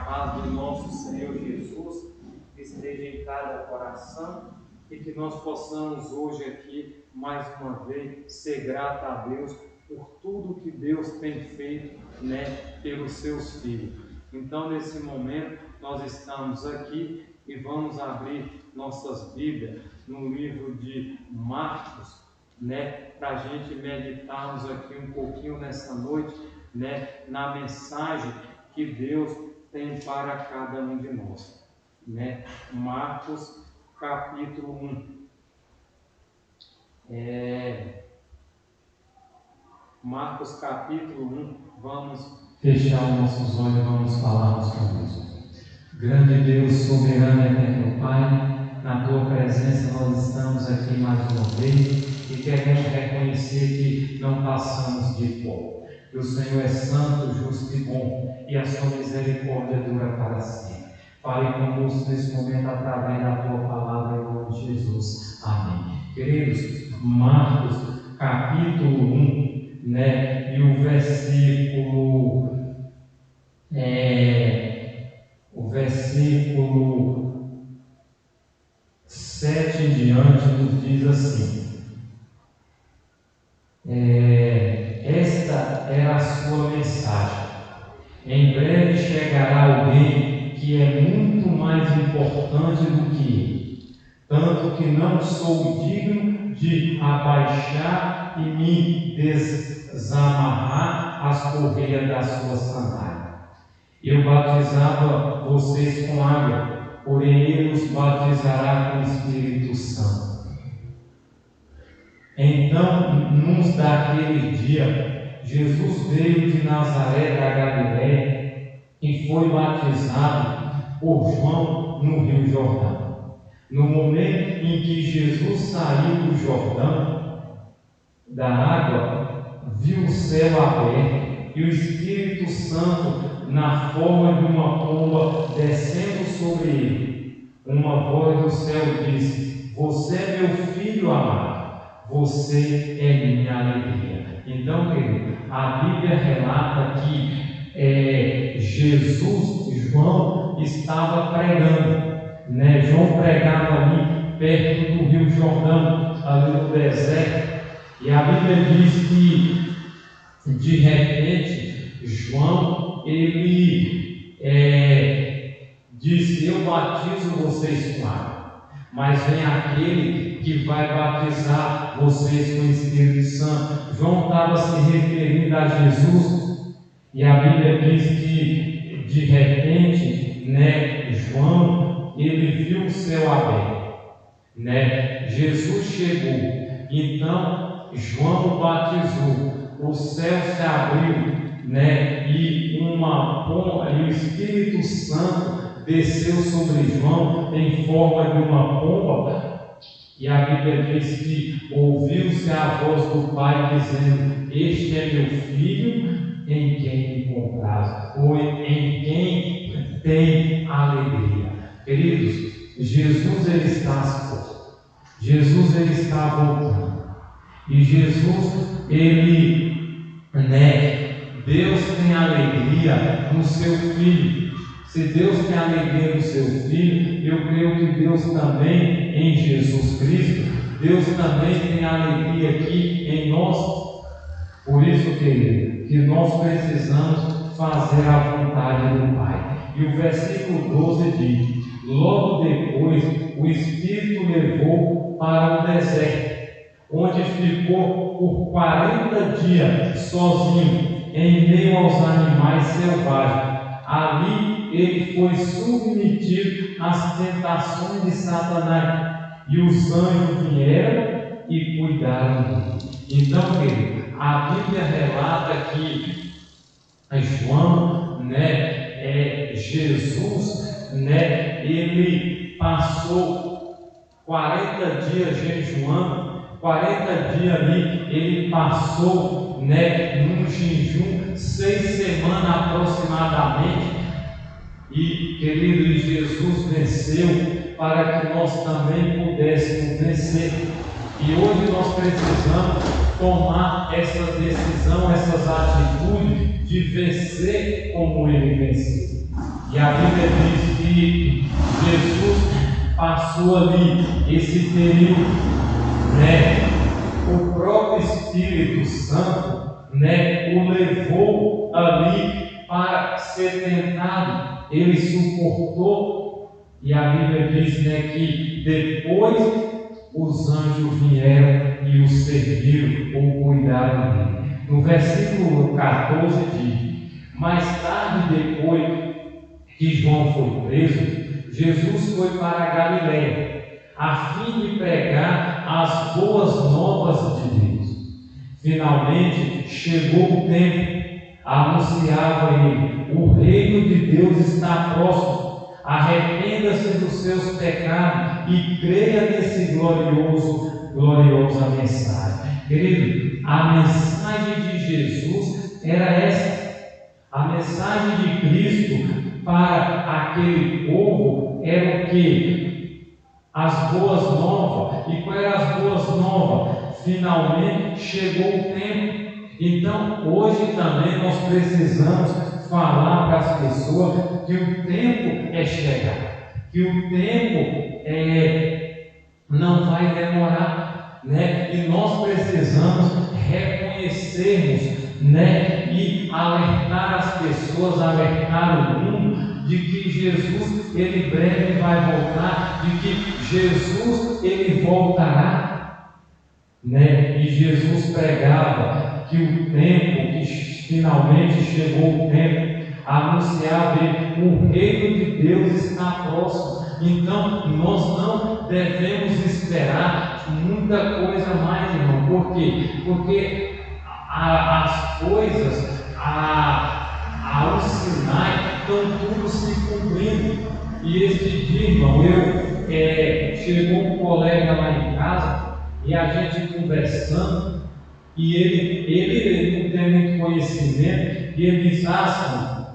paz do nosso Senhor Jesus esteja em cada coração e que nós possamos hoje aqui, mais uma vez, ser grato a Deus por tudo que Deus tem feito, pelos seus filhos. Então, nesse momento, nós estamos aqui e vamos abrir nossas Bíblias no livro de Marcos, para a gente meditarmos aqui um pouquinho nessa noite, na mensagem que Deus tem para cada um de nós. Marcos capítulo 1. Marcos capítulo 1, vamos fechar os nossos olhos e vamos falarmos com Deus. Grande Deus, soberano e eterno Pai, na Tua presença nós estamos aqui mais uma vez e queremos reconhecer que não passamos de pó. Que o Senhor é santo, justo e bom e a Sua misericórdia dura para sempre. Fale conosco nesse momento através da Tua palavra em nome de Jesus. Amém. Queridos, Marcos capítulo 1, e o versículo 7 em diante nos diz assim: esta era a sua mensagem. Em breve chegará alguém que é muito mais importante do que ele, tanto que não sou digno de abaixar e me desamarrar as correias das suas sandálias. Eu batizava vocês com água, porém ele os batizará com o Espírito Santo. Então, num daquele dia, Jesus veio de Nazaré da Galiléia e foi batizado por João no Rio Jordão. No momento em que Jesus saiu do Jordão, da água, viu o céu aberto e o Espírito Santo na forma de uma pomba descendo sobre ele. Uma voz do céu disse: você é meu filho amado, você é minha alegria. Então, querido, a Bíblia relata que João estava pregando. João pregava ali perto do Rio Jordão, ali no deserto, e a Bíblia diz que de repente João disse: eu batizo vocês com água, mas vem aquele que vai batizar vocês com o Espírito Santo. João estava se referindo a Jesus, e a Bíblia diz que de repente, João ele viu o céu aberto, Jesus chegou, então João o batizou, o céu se abriu, e uma pomba, e o Espírito Santo desceu sobre João em forma de uma pomba, e a Bíblia diz que ouviu-se a voz do Pai dizendo: este é meu filho, em quem me comprazo, ou em quem tem alegria. Queridos, Jesus ele está às portas, Jesus ele está voltando, e Jesus Deus tem alegria no seu Filho. Se Deus tem alegria no seu Filho, eu creio que Deus também, em Jesus Cristo, Deus também tem alegria aqui em nós. Por isso, querido, que nós precisamos fazer a vontade do Pai. E o versículo 12 diz: logo depois o Espírito levou para o deserto, onde ficou por 40 dias sozinho, em meio aos animais selvagens. Ali ele foi submetido às tentações de Satanás, e os anjos vieram e cuidaram dele. Então, querido, a Bíblia relata que João, Jesus, ele passou 40 dias jejuando, 40 dias ali, ele passou, num jejum, 6 semanas aproximadamente, e, querido, Jesus venceu para que nós também pudéssemos vencer. E hoje nós precisamos tomar essa decisão, essas atitudes de vencer como ele venceu. E a Bíblia diz que Jesus passou ali esse período, o próprio Espírito Santo, o levou ali para ser tentado. Ele suportou, e a Bíblia diz que depois os anjos vieram e o serviram ou cuidaram dele. No versículo 14 diz: mais tarde, depois que João foi preso, Jesus foi para a Galiléia, a fim de pregar as boas novas de Deus. Finalmente chegou o tempo, anunciava ele: o reino de Deus está próximo, arrependa-se dos seus pecados e creia nesse gloriosa mensagem. Querido, a mensagem de Jesus era essa. A mensagem de Cristo para aquele povo era o que? As boas novas. E qual eram as boas novas? Finalmente chegou o tempo. Então, hoje também nós precisamos falar para as pessoas que o tempo é chegar, que o tempo não vai demorar, E nós precisamos reconhecermos, e alertar as pessoas, alertar o mundo de que Jesus, ele breve vai voltar, de que Jesus, ele voltará, E Jesus pregava que o tempo, que finalmente chegou o tempo, anunciava ele: o reino de Deus está próximo. Então, nós não devemos esperar muita coisa mais, irmão. Por quê? Porque as coisas, os sinais estão tudo se cumprindo. E este dia, irmão, chegou um colega lá em casa e a gente conversando, e ele não tem muito conhecimento, e ele diz: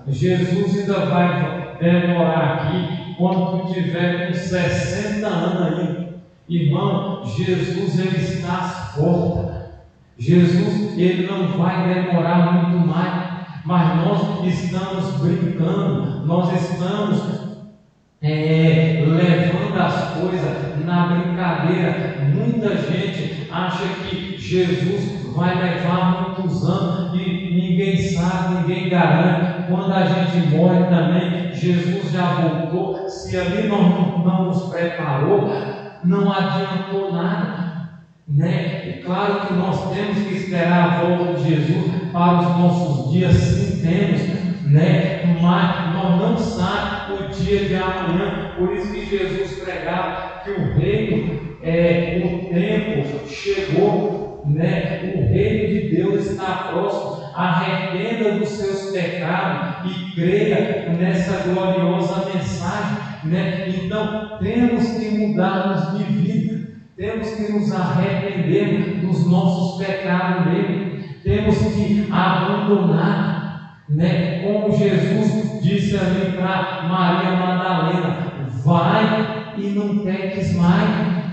Jesus ainda vai demorar aqui quando tu tiver com 60 anos aí. Irmão, Jesus, ele está às portas. Jesus, ele não vai demorar muito mais, mas nós estamos brincando, nós estamos levando as coisas na brincadeira. Muita gente acha que Jesus vai levar muitos anos e ninguém sabe, ninguém garante. Quando a gente morre também, Jesus já voltou. Se ali não nos preparou, não adiantou nada. É claro que nós temos que esperar a volta de Jesus para os nossos dias, sim, temos, mas nós não sabemos o dia de amanhã. Por isso que Jesus pregava que o reino, o tempo chegou, o reino de Deus está próximo. Arrependa dos seus pecados e creia nessa gloriosa mensagem, Então temos que mudarmos de vida. Temos que nos arrepender dos nossos pecados mesmo. Temos que abandonar, como Jesus disse ali para Maria Madalena: vai e não peques mais,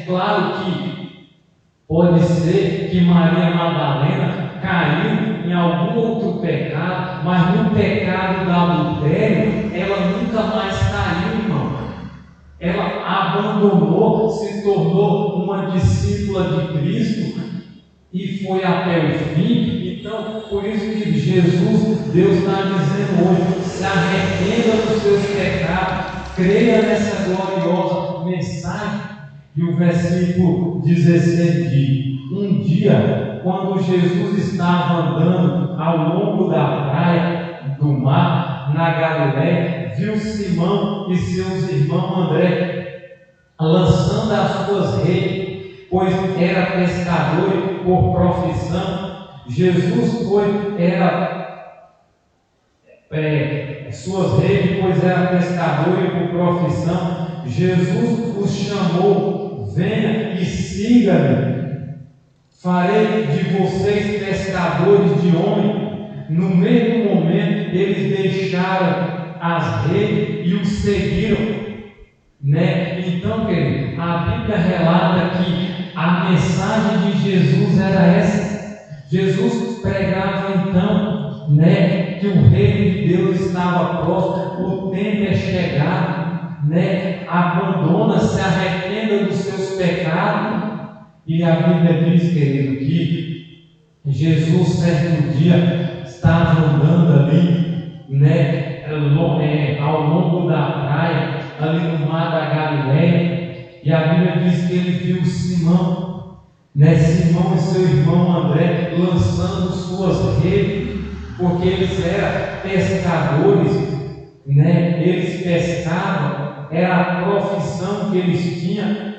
Claro que pode ser que Maria Madalena caiu em algum outro pecado, mas no pecado do adultério ela nunca mais caiu, irmão. Ela abandonou, se tornou uma discípula de Cristo e foi até o fim. Então, por isso que Jesus, Deus está dizendo hoje: se arrependa dos seus pecados, creia nessa gloriosa mensagem. E o versículo 16 diz: um dia, quando Jesus estava andando ao longo da praia do mar, na Galiléia, viu Simão e seus irmãos André lançando as suas redes, pois era pescador por profissão. Jesus suas redes, pois era pescador por profissão. Jesus os chamou: venha e siga-me, farei de vocês pescadores de homens. No mesmo momento eles deixaram as redes e os seguiram, Então, querido, a Bíblia relata que a mensagem de Jesus era essa. Jesus pregava então, que o reino de Deus estava próximo. próximo, o tempo é chegado, né? Abandona, se arrependa dos seus pecados. E a Bíblia diz, querido, que Jesus, certo dia, estava andando ali, né? Ao longo da praia, ali no mar da Galileia, e a Bíblia diz que ele viu Simão, né? Simão e seu irmão André lançando suas redes, porque eles eram pescadores, né? Eles pescavam, era a profissão que eles tinham,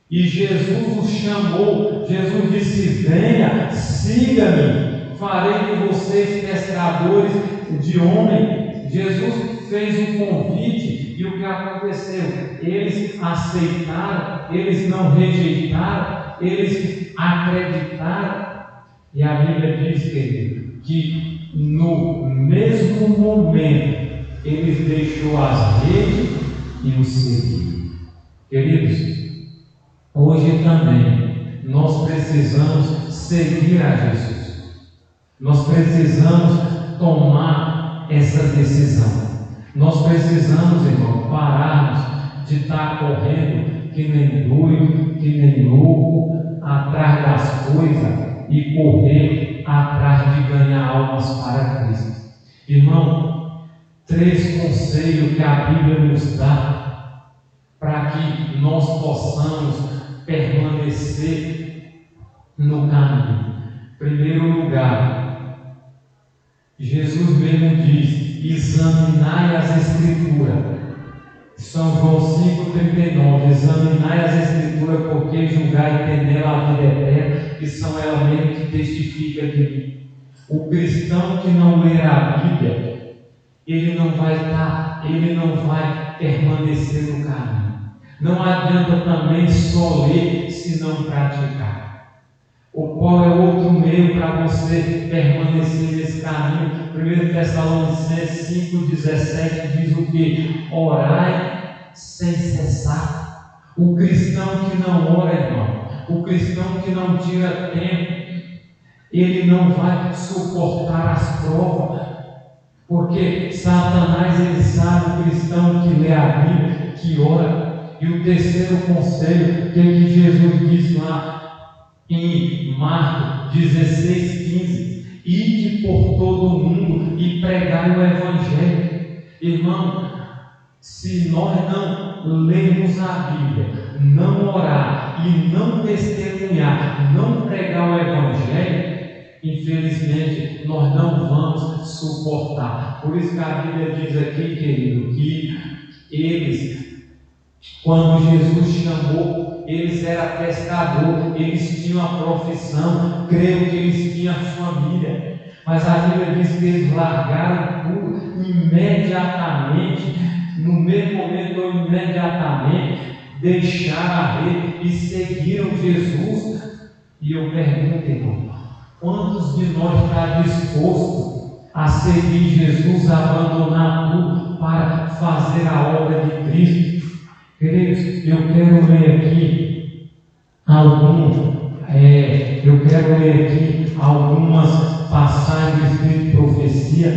e Jesus os chamou. Jesus disse: venha, siga-me, farei de vocês pescadores de homens. Jesus fez o convite, e o que aconteceu? Eles aceitaram, eles não rejeitaram, eles acreditaram. E a Bíblia diz, querido, que no mesmo momento eles deixou as redes e o seguiram. Queridos, hoje também nós precisamos seguir a Jesus. Nós precisamos tomar essa decisão. Nós precisamos, irmão, pararmos de estar correndo que nem doido, que nem louco, atrás das coisas e correr atrás de ganhar almas para Cristo. Irmão, 3 conselhos que a Bíblia nos dá para que nós possamos permanecer no caminho. Em primeiro lugar, Jesus mesmo diz: examinai as Escrituras. São João 5,39: examinai as Escrituras, porque julgai ter nela a vida eterna, que são elas mesmo que testificam de mim. O cristão que não ler a Bíblia, ele não vai permanecer no caminho. Não adianta também só ler se não praticar. Qual é outro meio para você permanecer nesse caminho? 1 Tessalonicenses 5,17 diz o que? Orai sem cessar. O cristão que não ora, irmão, o cristão que não tira tempo, ele não vai suportar as provas, porque Satanás, ele sabe o cristão que lê a Bíblia, que ora. E o terceiro conselho que Jesus diz lá em Marcos 16,15: ide por todo o mundo e pregai o Evangelho. Irmão, se nós não lermos a Bíblia, não orar e não testemunhar, não pregar o Evangelho, infelizmente nós não vamos suportar. Por isso que a Bíblia diz aqui, querido, que eles, quando Jesus chamou, eles eram pescadores, eles tinham a profissão, creio que eles tinham família, mas a Bíblia diz que eles largaram tudo imediatamente, no mesmo momento ou imediatamente, deixaram a rede e seguiram Jesus. E eu pergunto, irmão, quantos de nós está disposto a seguir Jesus, abandonar tudo para fazer a obra de Cristo? Queridos, eu quero ler aqui algumas passagens de profecia.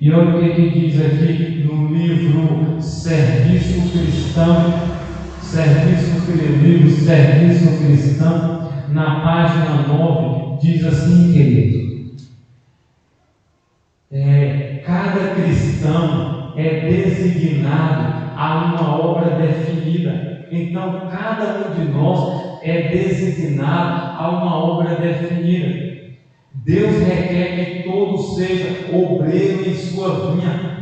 E olha o que diz aqui no livro Serviço Cristão, na página 9, diz assim, querido: cada cristão é designado a uma obra definida. Então, cada um de nós é designado a uma obra definida. Deus requer que todos sejam obreiros em sua vinha.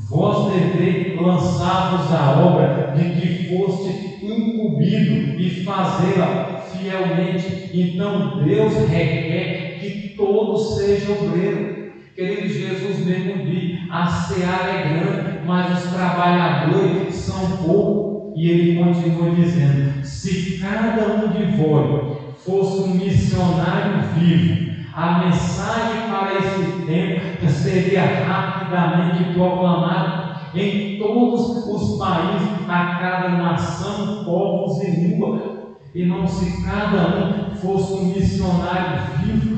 Vós deveis lançar-vos a obra de que foste incumbido e fazê-la fielmente. Então, Deus requer que todos sejam obreiros. Querido, Jesus mesmo diz: a seara é grande, mas os trabalhadores são poucos. E ele continua dizendo: se cada um de vós fosse um missionário vivo, a mensagem para esse tempo seria rapidamente proclamada em todos os países, a cada nação, povos e língua. Irmão, se cada um fosse um missionário vivo,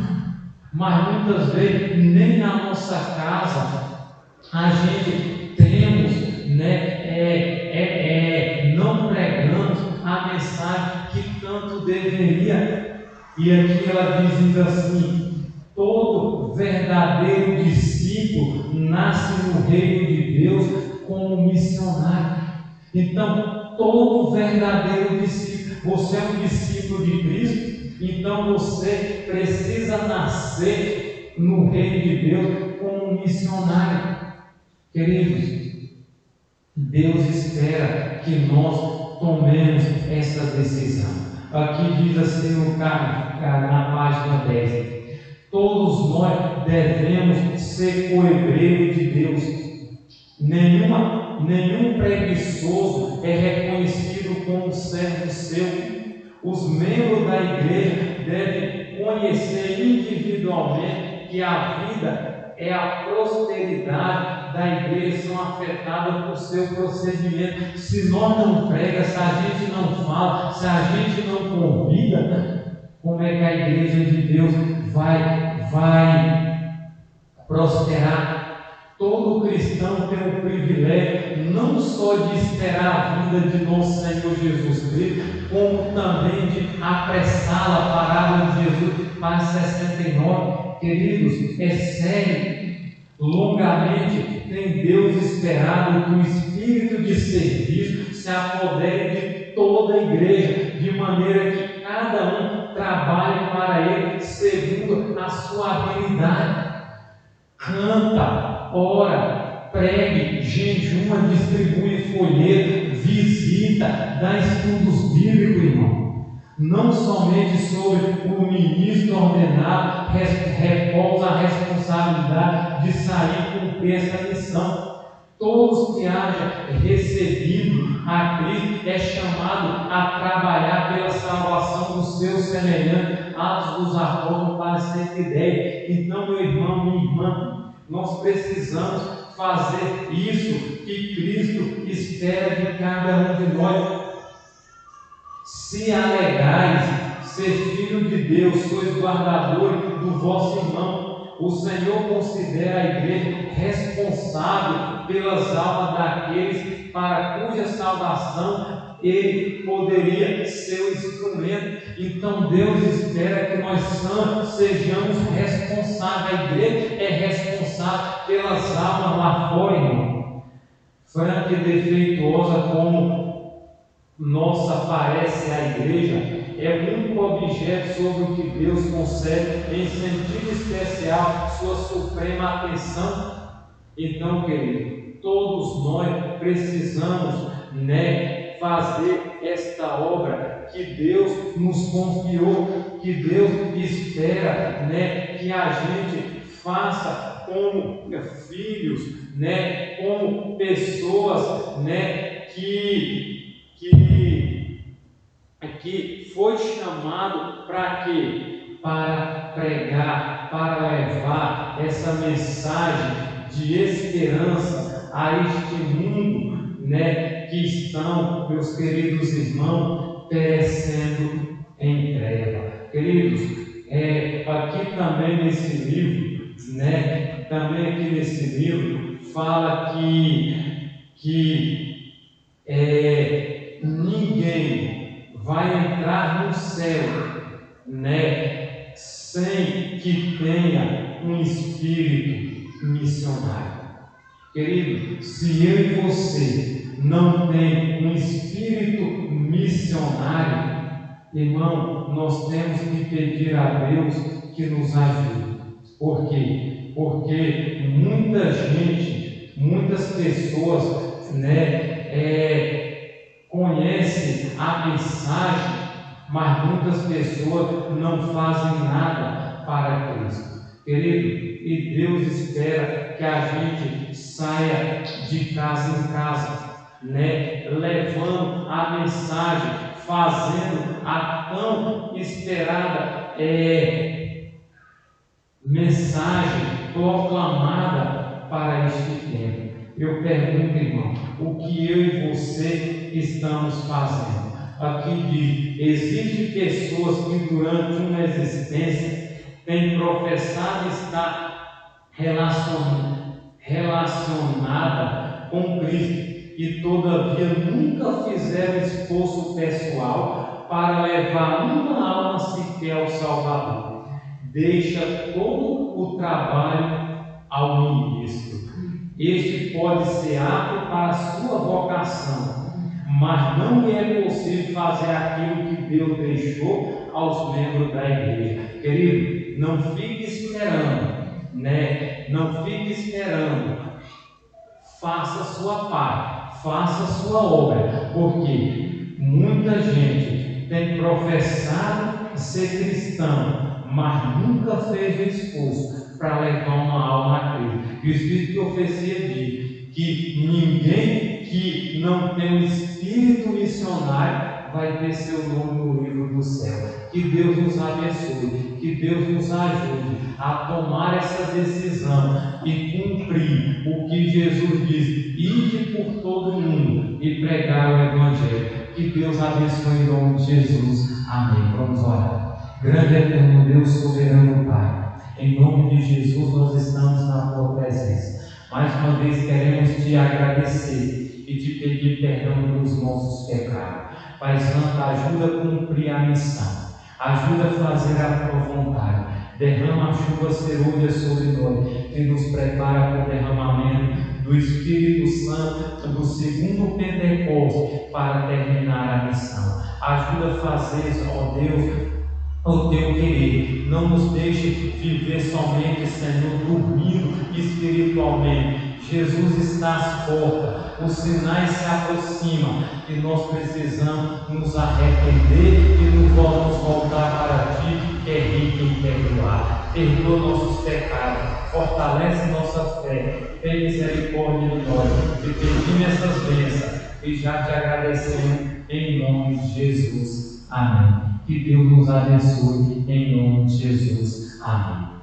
mas muitas vezes nem na nossa casa a gente temos, não pregamos a mensagem que tanto deveria. E aqui ela diz assim: todo verdadeiro discípulo nasce no reino de Deus como missionário. Então, todo verdadeiro discípulo, você é um discípulo de Cristo, então você precisa nascer no reino de Deus como um missionário. Queridos, Deus espera que nós tomemos essa decisão. Aqui diz assim na página 10: todos nós devemos ser co-hebreiros de Deus. Nenhum preguiçoso é reconhecido como servo seu. Os membros da igreja devem conhecer individualmente que a vida e a prosperidade da igreja são afetadas por seu procedimento. Se nós não pregamos, se a gente não fala, se a gente não convida, como é que a igreja de Deus vai prosperar? Todo cristão tem o privilégio não só de esperar a vinda de nosso Senhor Jesus Cristo, como também de apressar a parada de Jesus para 69. Queridos, é sério. Longamente tem Deus esperado que o espírito de serviço se apodere de toda a igreja, de maneira que cada um trabalhe para Ele segundo a sua habilidade. Canta, ora, pregue, jejuma, distribui folheto, visita, dá estudos bíblicos, irmão. Não somente sobre o ministro ordenado repousa a responsabilidade de sair e cumprir essa missão. Todos que haja recebido a Cristo é chamado a trabalhar pela salvação dos seus semelhantes. Atos dos Apóstolos, página 110. Então, meu irmão, minha irmã, nós precisamos fazer isso que Cristo espera de cada um de nós. Se alegais ser filho de Deus, sois guardadores do vosso irmão. O Senhor considera a igreja responsável pelas almas daqueles para cuja salvação Ele poderia ser o instrumento. Então Deus espera que nós sejamos responsáveis. A igreja é responsável pelas almas lá fora, irmão. Franca e defeituosa como nossa parece a igreja, é o único objeto sobre o que Deus concede em sentido especial sua suprema atenção. Então, querido, todos nós precisamos fazer esta obra que Deus nos confiou, que Deus espera que a gente faça como filhos, como pessoas que foi chamado para quê? Para pregar, para levar essa mensagem de esperança a este mundo, que estão, meus queridos irmãos, perecendo em treva. Queridos, aqui também nesse livro, também aqui nesse livro fala que ninguém vai entrar no céu, sem que tenha um espírito missionário. Querido, se eu e você não tem um espírito missionário, irmão, nós temos que pedir a Deus que nos ajude. Por quê? Porque muita gente, muitas pessoas, conhecem a mensagem, mas muitas pessoas não fazem nada para Cristo. Querido, e Deus espera que a gente saia de casa em casa, levando a mensagem, fazendo a tão esperada mensagem proclamada para este tempo. Eu pergunto, irmão, o que eu e você estamos fazendo? Aqui diz: existem pessoas que durante uma existência têm professado estar relacionada com Cristo e todavia nunca fizeram esforço pessoal para levar uma alma sequer ao Salvador. Deixa todo o trabalho ao ministro. Este pode ser apto para a sua vocação, mas não lhe é possível fazer aquilo que Deus deixou aos membros da igreja. Querido, não fique esperando, Não fique esperando. Faça a sua parte, faça a sua obra, porque muita gente tem professado ser cristão, mas nunca fez esforço para levar uma alma a Cristo. E o Espírito de profecia diz que ninguém que não tem um espírito missionário vai ter seu nome no livro do céu. Que Deus nos abençoe, que Deus nos ajude a tomar essa decisão e cumprir o que Jesus diz: ide por todo mundo e pregar o Evangelho. Que Deus abençoe em nome de Jesus. Amém. Vamos orar. Grande eterno Deus, soberano Pai, em nome de Jesus nós estamos na tua presença. Mais uma vez queremos te agradecer e te pedir perdão pelos nossos pecados. Pai Santo, ajuda a cumprir a missão, ajuda a fazer a tua vontade. Derrama a chuva serôdia sobre nós, que nos prepara para o derramamento do Espírito Santo do segundo Pentecostes para terminar a missão. Ajuda a fazer, ó Deus, o teu querer. Não nos deixe viver somente, Senhor, dormindo espiritualmente. Jesus está às portas, os sinais se aproximam e nós precisamos nos arrepender e nos voltar para Ti, que é rico em perdoar. Perdoa nossos pecados, fortalece nossa fé, tem misericórdia de nós. Te pedimos essas bênçãos e já te agradecemos em nome de Jesus. Amém. Que Deus nos abençoe em nome de Jesus. Amém.